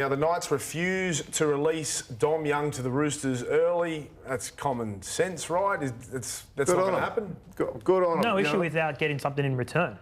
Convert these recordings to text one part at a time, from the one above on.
Now, the Knights refuse to release Dom Young to the Roosters early. That's common sense, right? That's not going to happen? Good on them. No issue without getting something in return.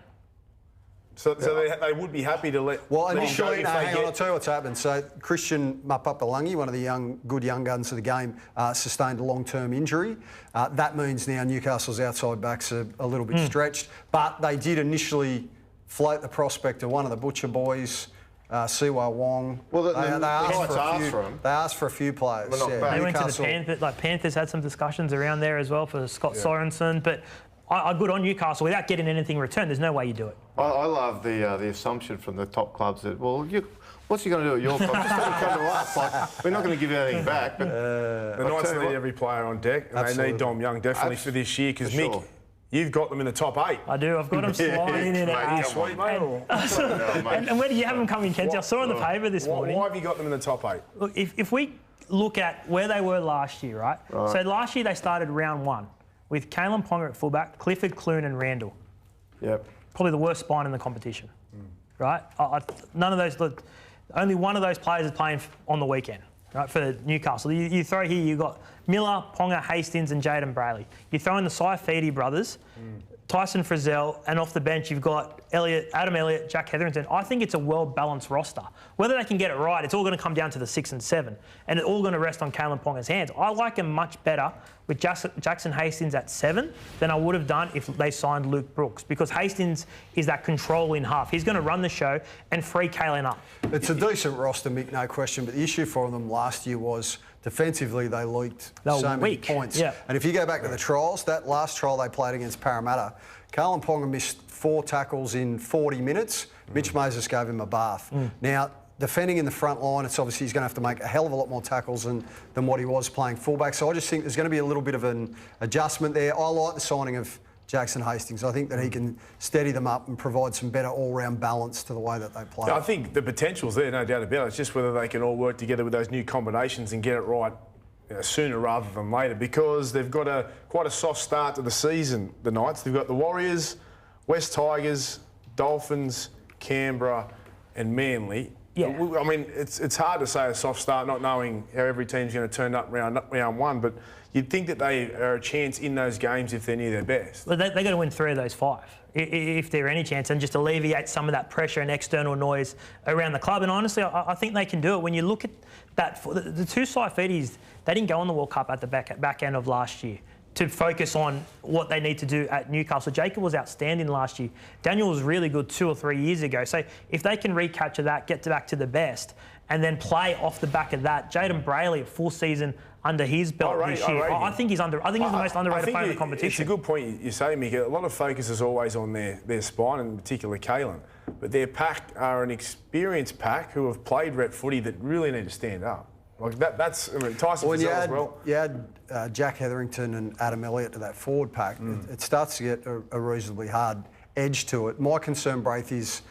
So they would be happy to let. Well, let him initially, go if hang they on, get... I'll tell you what's happened. So Christian Mapapalangi, one of the good young guns of the game, sustained a long-term injury. That means now Newcastle's outside backs are a little bit stretched. But they did initially float the prospect of one of the Butcher boys, Siwa Wong. Well, they asked for a few players. Well, not bad. They went to the Panthers. Panthers had some discussions around there as well for Scott Sorensen. But I good on Newcastle without getting anything in return. There's no way you do it. I love the assumption from the top clubs that, well, what's he going to do at your club? Just don't come to us. Like, we're not going to give you anything back. But the Knights need every player on deck, and they need Dom Young definitely for this year because Mick, you've got them in the top 8. I do. I've got them sliding in and out. Sweet, mate. And where do you have them coming, Kenzie? I saw on the paper this morning. Why have you got them in the top 8? Look, if we look at where they were last year, right? So last year they started round 1 with Kalen Ponga at fullback, Clifford, Clune and Randall. Yep. Probably the worst spine in the competition, right? None of those. Look, only one of those players is playing on the weekend, right? For Newcastle, you throw here, you've got Miller, Ponga, Hastings, and Jaden Brayley. You throw in the Saifidi brothers, Tyson Frizzell, and off the bench you've got Adam Elliott, Jack Hetherington. I think it's a well-balanced roster. Whether they can get it right, it's all going to come down to the 6 and 7, and it's all going to rest on Kalen Ponga's hands. I like him much better with Jackson Hastings at 7 than I would have done if they signed Luke Brooks, because Hastings is that controlling half. He's going to run the show and free Kalen up. It's a decent roster, Mick, no question, but the issue for them last year was defensively they leaked so many points. Yeah. And if you go back to the trials, that last trial they played against Parramatta, Kalen Ponga missed 4 tackles in 40 minutes. Mitch Moses gave him a bath. Now, defending in the front line, it's obviously he's going to have to make a hell of a lot more tackles than what he was playing fullback. So I just think there's going to be a little bit of an adjustment there. I like the signing of Jackson Hastings. I think that he can steady them up and provide some better all-round balance to the way that they play. Yeah, I think the potential's there, no doubt about it. It's just whether they can all work together with those new combinations and get it right sooner rather than later, because they've got quite a soft start to the season, the Knights. They've got the Warriors, West Tigers, Dolphins, Canberra and Manly. Yeah. I mean, it's hard to say a soft start not knowing how every team's going to turn up round 1, but you'd think that they are a chance in those games if they're near their best. Well, they've got to win 3 of those 5 if they're any chance, and just alleviate some of that pressure and external noise around the club. And honestly, I think they can do it. When you look at that, the 2 Saifidis, they didn't go on the World Cup at the back end of last year to focus on what they need to do at Newcastle. Jacob was outstanding last year. Daniel was really good 2 or 3 years ago. So if they can recapture that, get back to the best, and then play off the back of that, Jaden Brayley, full season under his belt this year. I think he's the most underrated player in the competition. It's a good point you say, Mick. A lot of focus is always on their spine, and in particular Kalen. But their pack are an experienced pack who have played rep footy that really need to stand up. Like that's Tyson Frizzell as well. You add Jack Hetherington and Adam Elliott to that forward pack, it starts to get a reasonably hard edge to it. My concern, Braith, is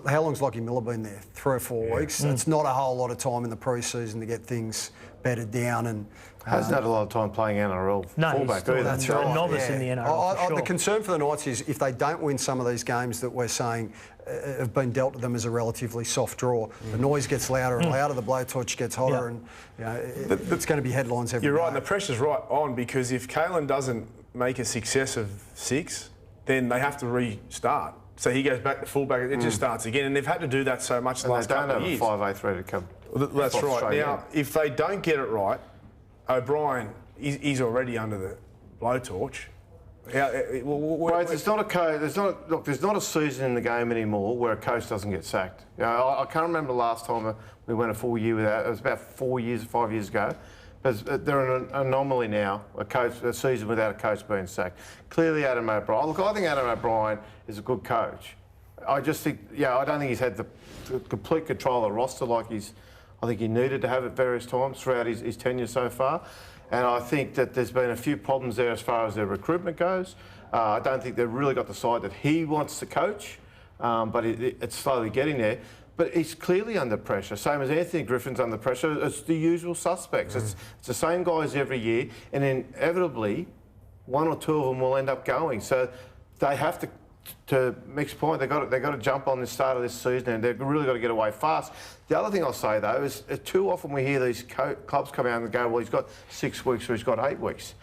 how long's Lockie Miller been there? 3 or 4 weeks. It's not a whole lot of time in the pre-season to get things bedded down, and hasn't had a lot of time playing NRL fullback. That's right. Novice in the NRL. For sure. The concern for the Knights is if they don't win some of these games that we're saying have been dealt to them as a relatively soft draw, the noise gets louder and louder, the blowtorch gets hotter, and it's going to be headlines every day. You're right, and the pressure's right on, because if Kalen doesn't make a success of 6, then they have to restart. So he goes back to fullback, it just starts again. And they've had to do that so much the last couple of years. They don't have a 5'8" to come. That's right. Now, if they don't get it right, O'Brien, he's already under the blowtorch. It's not a coach. There's not a season in the game anymore where a coach doesn't get sacked. I can't remember the last time we went a full year without. It was about 5 years ago. They're an anomaly now, a season without a coach being sacked. Clearly, Adam O'Brien. Look, I think Adam O'Brien is a good coach. I just think, I don't think he's had the complete control of the roster like I think he needed to have at various times throughout his tenure so far. And I think that there's been a few problems there as far as their recruitment goes. I don't think they've really got the side that he wants to coach, but it's slowly getting there. But he's clearly under pressure, same as Anthony Griffin's under pressure. It's the usual suspects. It's the same guys every year, and inevitably, 1 or 2 of them will end up going. So they have to to Mick's point, they've got to jump on the start of this season, and they've really got to get away fast. The other thing I'll say though is too often we hear these clubs come out and go, well, he's got 6 weeks or he's got 8 weeks.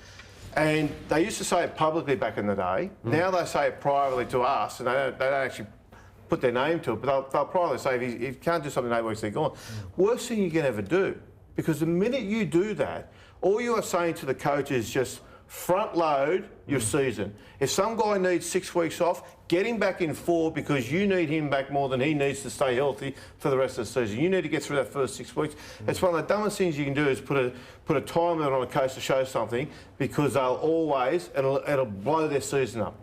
And they used to say it publicly back in the day. Now they say it privately to us, and they don't actually put their name to it, but they'll privately say if you can't do something in 8 weeks, they're gone. Worst thing you can ever do, because the minute you do that, all you are saying to the coach is just front load your season. If some guy needs 6 weeks off, get him back in 4 because you need him back more than he needs to stay healthy for the rest of the season. You need to get through that first 6 weeks. It's one of the dumbest things you can do is put a time limit on a coach to show something, because they'll always, it'll blow their season up.